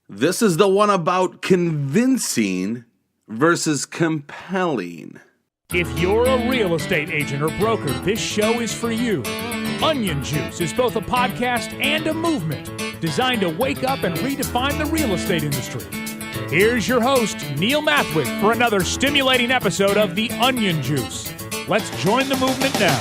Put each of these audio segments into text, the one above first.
This is the one about convincing versus compelling. If you're a real estate agent or broker, this show is for you. Onion Juice is both a podcast and a movement designed to wake up and redefine the real estate industry. Here's your host, Neil Mathwig, for another stimulating episode of The Onion Juice. Let's join the movement now.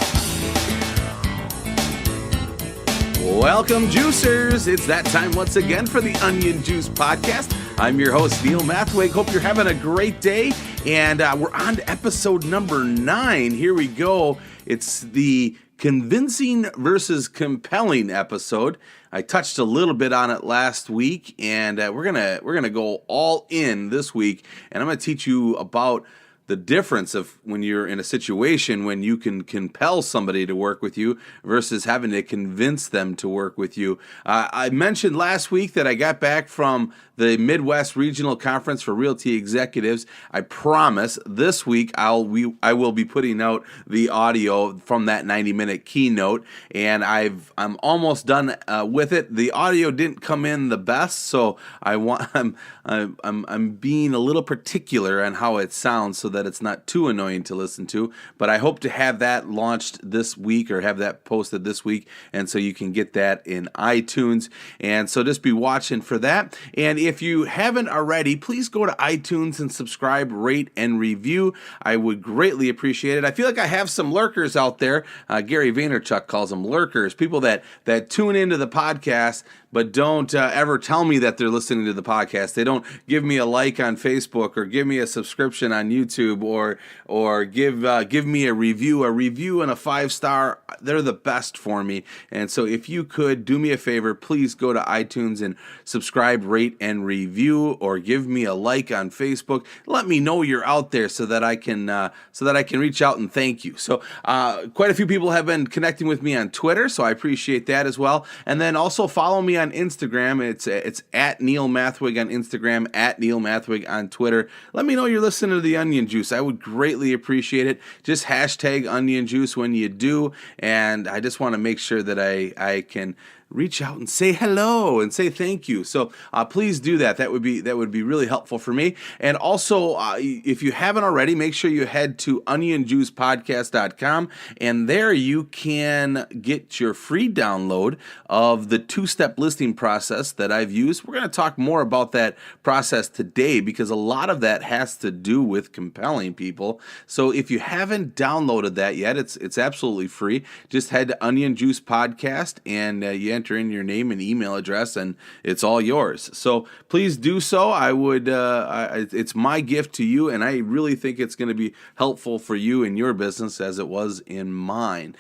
Welcome, Juicers. It's that time once again for the Onion Juice podcast. I'm your host, Neil Mathwig. Hope you're having a great day. And we're on to episode number 9. Here we go. It's the convincing versus compelling episode. I touched a little bit on it last week, and we're gonna go all in this week. And I'm gonna teach you about the difference of when you're in a situation when you can compel somebody to work with you versus having to convince them to work with you. I mentioned last week that I got back from the Midwest Regional Conference for Realty Executives. I promise this week I will be putting out the audio from that 90-minute keynote, and I'm almost done with it. The audio didn't come in the best, so I'm being a little particular on how it sounds so that it's not too annoying to listen to. But I hope to have that launched this week or have that posted this week, and so you can get that in iTunes. And so just be watching for that. And if you haven't already, please go to iTunes and subscribe, rate, and review. I would greatly appreciate it. I feel like I have some lurkers out there. Gary Vaynerchuk calls them lurkers, people that tune into the podcast but don't ever tell me that they're listening to the podcast. They don't give me a like on Facebook or give me a subscription on YouTube or give me a review and a 5-star. They're the best for me. And so if you could do me a favor, please go to iTunes and subscribe, rate, and review, or give me a like on Facebook. Let me know you're out there so that I can reach out and thank you. So quite a few people have been connecting with me on Twitter, so I appreciate that as well. And then also follow me on Instagram. It's at Neil Mathwig on Instagram, at Neil Mathwig on Twitter. Let me know you're listening to the Onion Juice. I would greatly appreciate it. Just hashtag Onion Juice when you do, and I just want to make sure that I can reach out and say hello and say thank you. So please do that. That would be really helpful for me. And also, if you haven't already, make sure you head to onionjuicepodcast.com, and there you can get your free download of the 2-step listing process that I've used. We're going to talk more about that process today because a lot of that has to do with compelling people. So if you haven't downloaded that yet, it's absolutely free. Just head to Onion Juice Podcast and you enter in your name and email address, and it's all yours. So please do so. I would. It's my gift to you, and I really think it's going to be helpful for you in your business as it was in mine.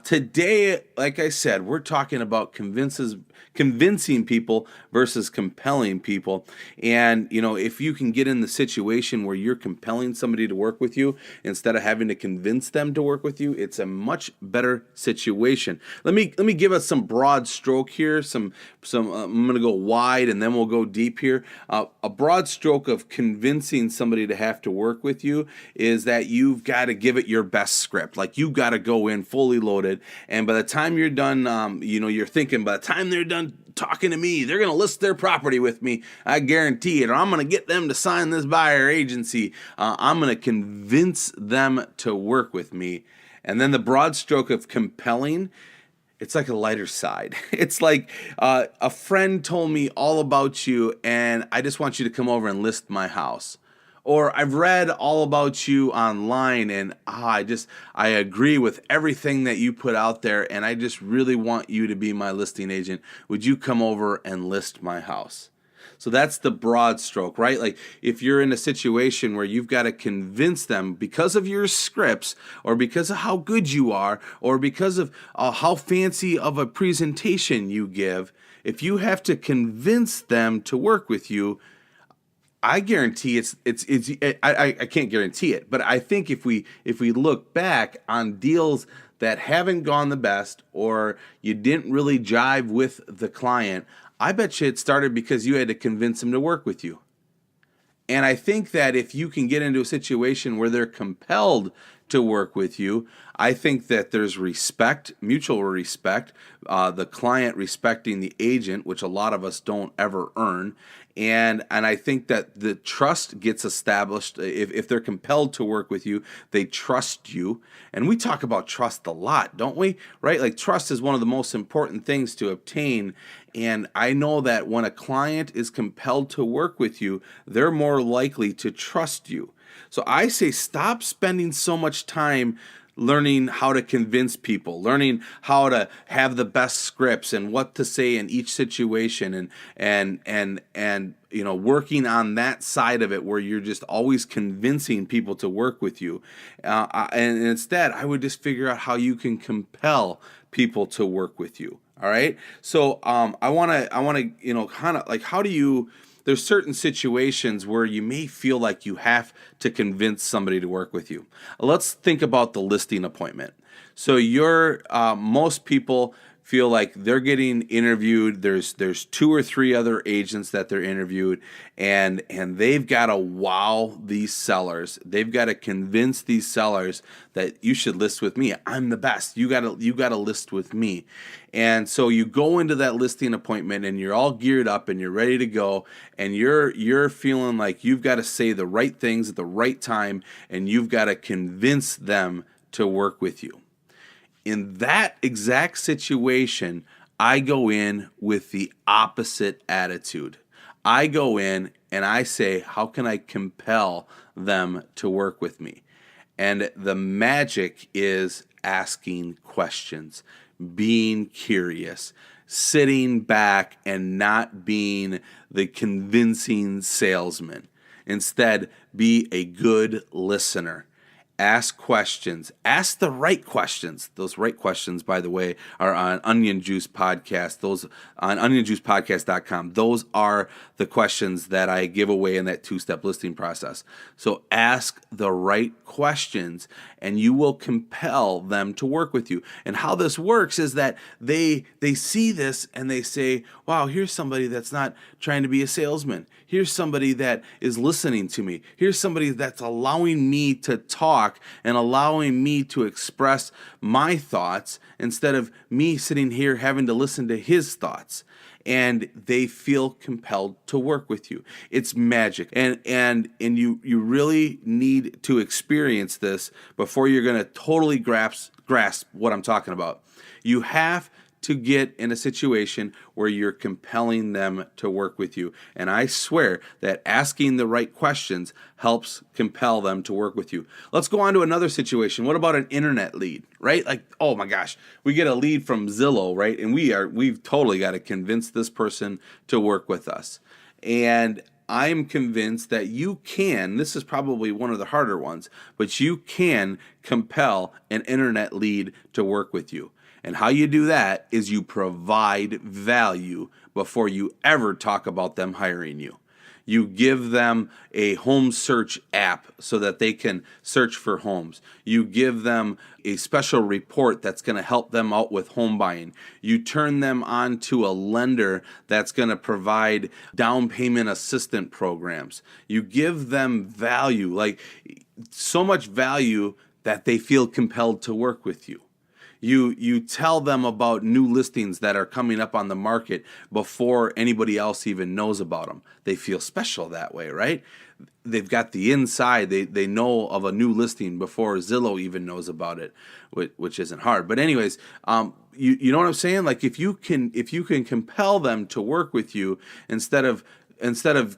Today, like I said, we're talking about convincing people versus compelling people. And, if you can get in the situation where you're compelling somebody to work with you instead of having to convince them to work with you, it's a much better situation. Let me give us some broad stroke here. I'm going to go wide and then we'll go deep here. A broad stroke of convincing somebody to have to work with you is that you've got to give it your best script. Like, you've got to go in fully loaded. And by the time you're done, you're thinking by the time they're done talking to me, they're going to list their property with me. I guarantee it. Or I'm going to get them to sign this buyer agency. I'm going to convince them to work with me. And then the broad stroke of compelling, it's like a lighter side. It's like a friend told me all about you, and I just want you to come over and list my house. Or I've read all about you online, and I agree with everything that you put out there, and I just really want you to be my listing agent. Would you come over and list my house? So that's the broad stroke, right? Like, if you're in a situation where you've got to convince them because of your scripts or because of how good you are or because of how fancy of a presentation you give, if you have to convince them to work with you, I guarantee I can't guarantee it, but I think if we look back on deals that haven't gone the best or you didn't really jive with the client, I bet you it started because you had to convince them to work with you. And I think that if you can get into a situation where they're compelled to work with you. I think that there's respect, mutual respect, the client respecting the agent, which a lot of us don't ever earn. And I think that the trust gets established. If they're compelled to work with you, they trust you. And we talk about trust a lot, don't we? Right? Like trust is one of the most important things to obtain. And I know that when a client is compelled to work with you, they're more likely to trust you. So I say stop spending so much time learning how to convince people, learning how to have the best scripts and what to say in each situation, and working on that side of it where you're just always convincing people to work with you. And instead, I would just figure out how you can compel people to work with you. All right. So I want to kind of like, how do you? There's certain situations where you may feel like you have to convince somebody to work with you. Let's think about the listing appointment. So most people feel like they're getting interviewed. There's 2 or 3 other agents that they're interviewed, and they've got to wow these sellers. They've got to convince these sellers that you should list with me. I'm the best. You got to list with me. And so you go into that listing appointment and you're all geared up and you're ready to go, and you're feeling like you've got to say the right things at the right time, and you've got to convince them to work with you. In that exact situation, I go in with the opposite attitude. I go in and I say, how can I compel them to work with me? And the magic is asking questions, being curious, sitting back and not being the convincing salesman. Instead, be a good listener. Ask questions. Ask the right questions. Those right questions, by the way, are on Onion Juice Podcast. Those on onionjuicepodcast.com. Those are the questions that I give away in that 2-step listing process. So ask the right questions and you will compel them to work with you. And how this works is that they see this and they say, wow, here's somebody that's not trying to be a salesman. Here's somebody that is listening to me. Here's somebody that's allowing me to talk and allowing me to express my thoughts instead of me sitting here having to listen to his thoughts. And they feel compelled to work with you. It's magic. And you really need to experience this before you're going to totally grasp what I'm talking about. You have to get in a situation where you're compelling them to work with you. And I swear that asking the right questions helps compel them to work with you. Let's go on to another situation. What about an internet lead, right? Like, oh my gosh, we get a lead from Zillow, right? And we've totally got to convince this person to work with us. And I'm convinced that you can, this is probably one of the harder ones, but you can compel an internet lead to work with you. And how you do that is you provide value before you ever talk about them hiring you. You give them a home search app so that they can search for homes. You give them a special report that's going to help them out with home buying. You turn them on to a lender that's going to provide down payment assistance programs. You give them value, like so much value that they feel compelled to work with you. You tell them about new listings that are coming up on the market before anybody else even knows about them. They feel special that way, right? They've got the inside. They know of a new listing before Zillow even knows about it, which isn't hard. But anyways, you know what I'm saying? Like if you can compel them to work with you instead of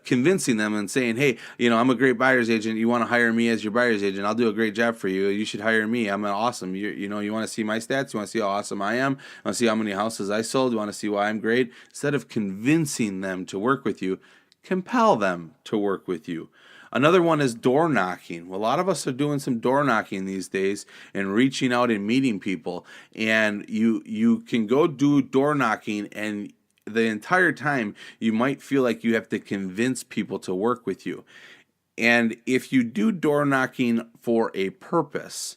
convincing them and saying, hey, I'm a great buyer's agent. You want to hire me as your buyer's agent? I'll do a great job for you. You should hire me. I'm awesome. You want to see my stats? You want to see how awesome I am? You want to see how many houses I sold? You want to see why I'm great? Instead of convincing them to work with you, compel them to work with you. Another one is door knocking. Well, a lot of us are doing some door knocking these days and reaching out and meeting people. And you can go do door knocking, and the entire time you might feel like you have to convince people to work with you. And if you do door knocking for a purpose,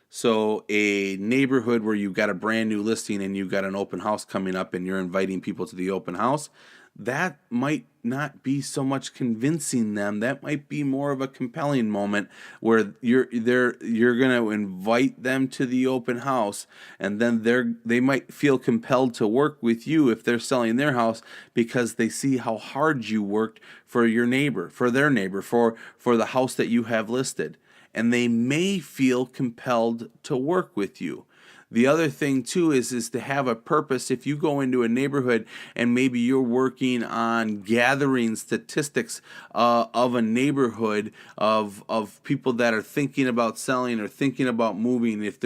so a neighborhood where you've got a brand new listing and you've got an open house coming up and you're inviting people to the open house, that might not be so much convincing them. That might be more of a compelling moment where you're going to invite them to the open house, and then they might feel compelled to work with you if they're selling their house because they see how hard you worked for your neighbor, for their neighbor, for the house that you have listed. And they may feel compelled to work with you. The other thing too is to have a purpose. If you go into a neighborhood and maybe you're working on gathering statistics of a neighborhood of people that are thinking about selling or thinking about moving, if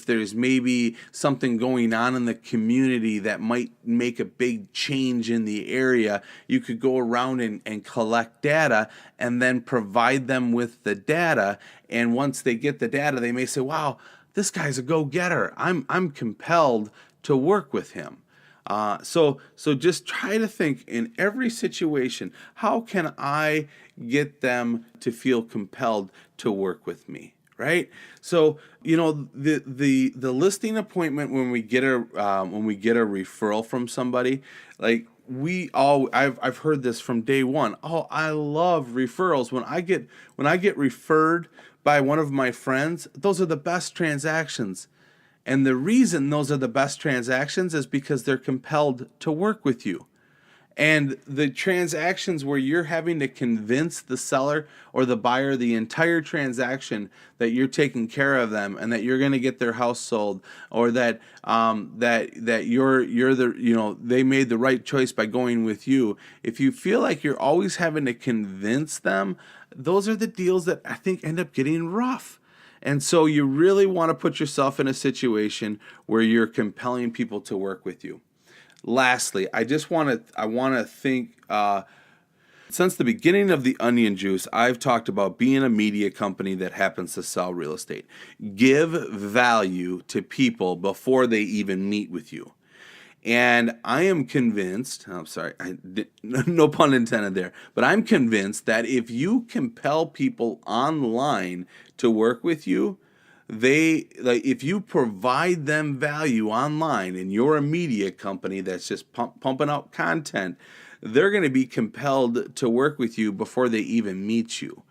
there's maybe something going on in the community that might make a big change in the area, you could go around and collect data and then provide them with the data. And once they get the data, they may say, wow, this guy's a go-getter. I'm compelled to work with him. So just try to think in every situation, how can I get them to feel compelled to work with me, right? So the listing appointment when we get a referral from somebody, like I've heard this from day one. Oh, I love referrals. When I get referred by one of my friends, those are the best transactions. And the reason those are the best transactions is because they're compelled to work with you. And the transactions where you're having to convince the seller or the buyer the entire transaction that you're taking care of them and that you're going to get their house sold, or that you're the they made the right choice by going with you. If you feel like you're always having to convince them, those are the deals that I think end up getting rough. And so you really want to put yourself in a situation where you're compelling people to work with you. Lastly, I want to think, since the beginning of the Onion Juice, I've talked about being a media company that happens to sell real estate. Give value to people before they even meet with you. And I am convinced, no pun intended there, but I'm convinced that if you compel people online to work with you, if you provide them value online and you're a media company that's just pumping out content, they're going to be compelled to work with you before they even meet you.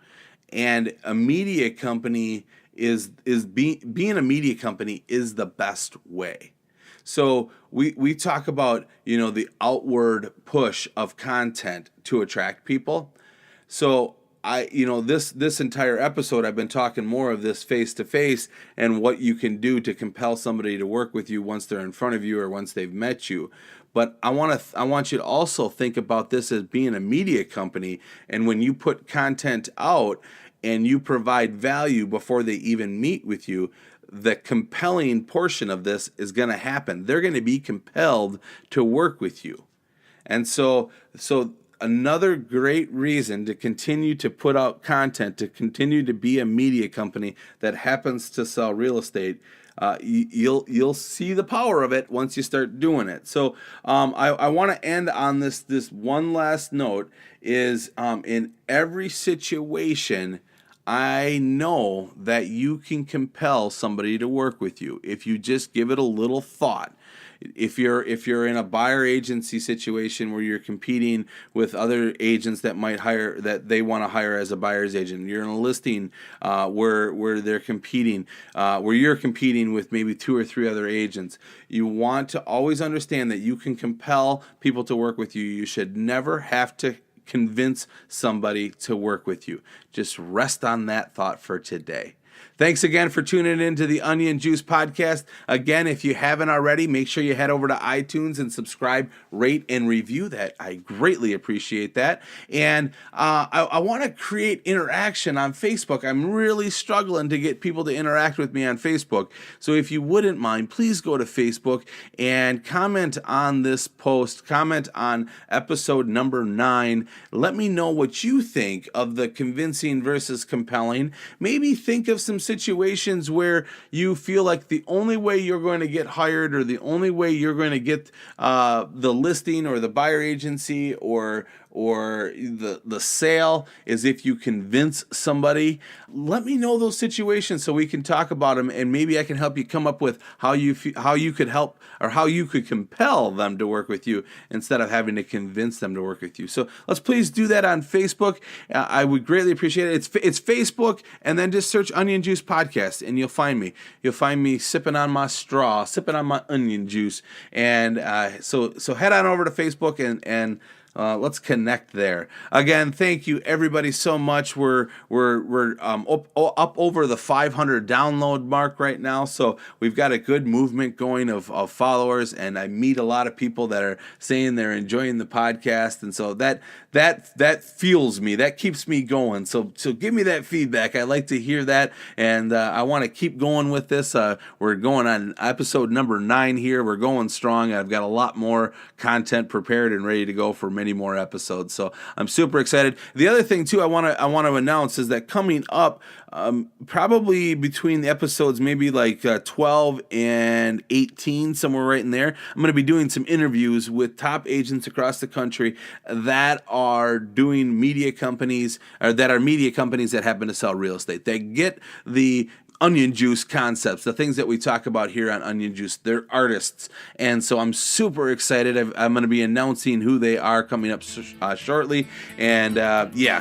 And a media company being a media company is the best way. So we talk about, the outward push of content to attract people. So this entire episode, I've been talking more of this face-to-face and what you can do to compel somebody to work with you once they're in front of you or once they've met you. But I want you to also think about this as being a media company, and when you put content out and you provide value before they even meet with you, the compelling portion of this is going to happen. They're going to be compelled to work with you. And so another great reason to continue to put out content, to continue to be a media company that happens to sell real estate, you'll see the power of it once you start doing it. So I want to end on this one last note is in every situation, I know that you can compel somebody to work with you if you just give it a little thought. If you're in a buyer agency situation where you're competing with other agents that they want to hire as a buyer's agent, you're in a listing where they're competing, where you're competing with maybe 2 or 3 other agents. You want to always understand that you can compel people to work with you. You should never have to convince somebody to work with you. Just rest on that thought for today. Thanks again for tuning into the Onion Juice podcast. Again, if you haven't already, make sure you head over to iTunes and subscribe, rate, and review that. I greatly appreciate that. And I want to create interaction on Facebook. I'm really struggling to get people to interact with me on Facebook. So if you wouldn't mind, please go to Facebook and comment on this post. Comment on episode number 9. Let me know what you think of the convincing versus compelling. Maybe think of some situations where you feel like the only way you're going to get hired or the only way you're going to get the listing or the buyer agency or or the sale is if you convince somebody. Let me know those situations so we can talk about them, and maybe I can help you come up with how you could help, or how you could compel them to work with you instead of having to convince them to work with you. So let's please do that on Facebook. I would greatly appreciate it. It's Facebook, and then just search Onion Juice Podcast, and you'll find me. You'll find me sipping on my straw, sipping on my onion juice. And so head on over to Facebook and let's connect there. Again, thank you everybody so much. We're up over the 500 download mark right now, so we've got a good movement going of followers, and I meet a lot of people that are saying they're enjoying the podcast, and so that fuels me, that keeps me going. So give me that feedback. I like to hear that, and I want to keep going with this. We're going on episode number 9 here. We're going strong. I've got a lot more content prepared and ready to go for many more episodes, so I'm super excited. The other thing too I want to announce is that coming up, probably between the episodes, maybe like 12 and 18, somewhere right in there, I'm going to be doing some interviews with top agents across the country that are doing media companies, or that are media companies that happen to sell real estate. They get the Onion Juice concepts, the things that we talk about here on Onion Juice. They're artists, and so I'm super excited. I'm going to be announcing who they are coming up shortly, and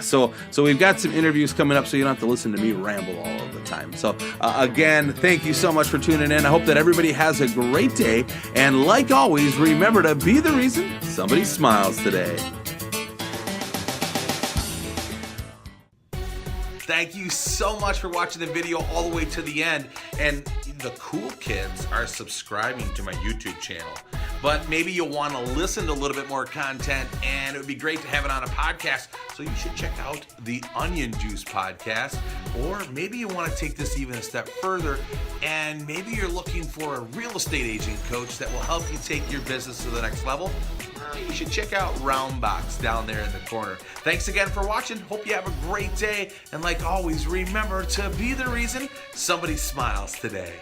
so we've got some interviews coming up, so you don't have to listen to me ramble all of the time. So again, thank you so much for tuning in. I hope that everybody has a great day, and like always, remember to be the reason somebody smiles today. Thank you so much for watching the video all the way to the end. And the cool kids are subscribing to my YouTube channel. But maybe you'll want to listen to a little bit more content, and it would be great to have it on a podcast. So you should check out the Onion Juice podcast. Or maybe you want to take this even a step further, and maybe you're looking for a real estate agent coach that will help you take your business to the next level. You should check out Roundbox down there in the corner. Thanks again for watching. Hope you have a great day. And like always, remember to be the reason somebody smiles today.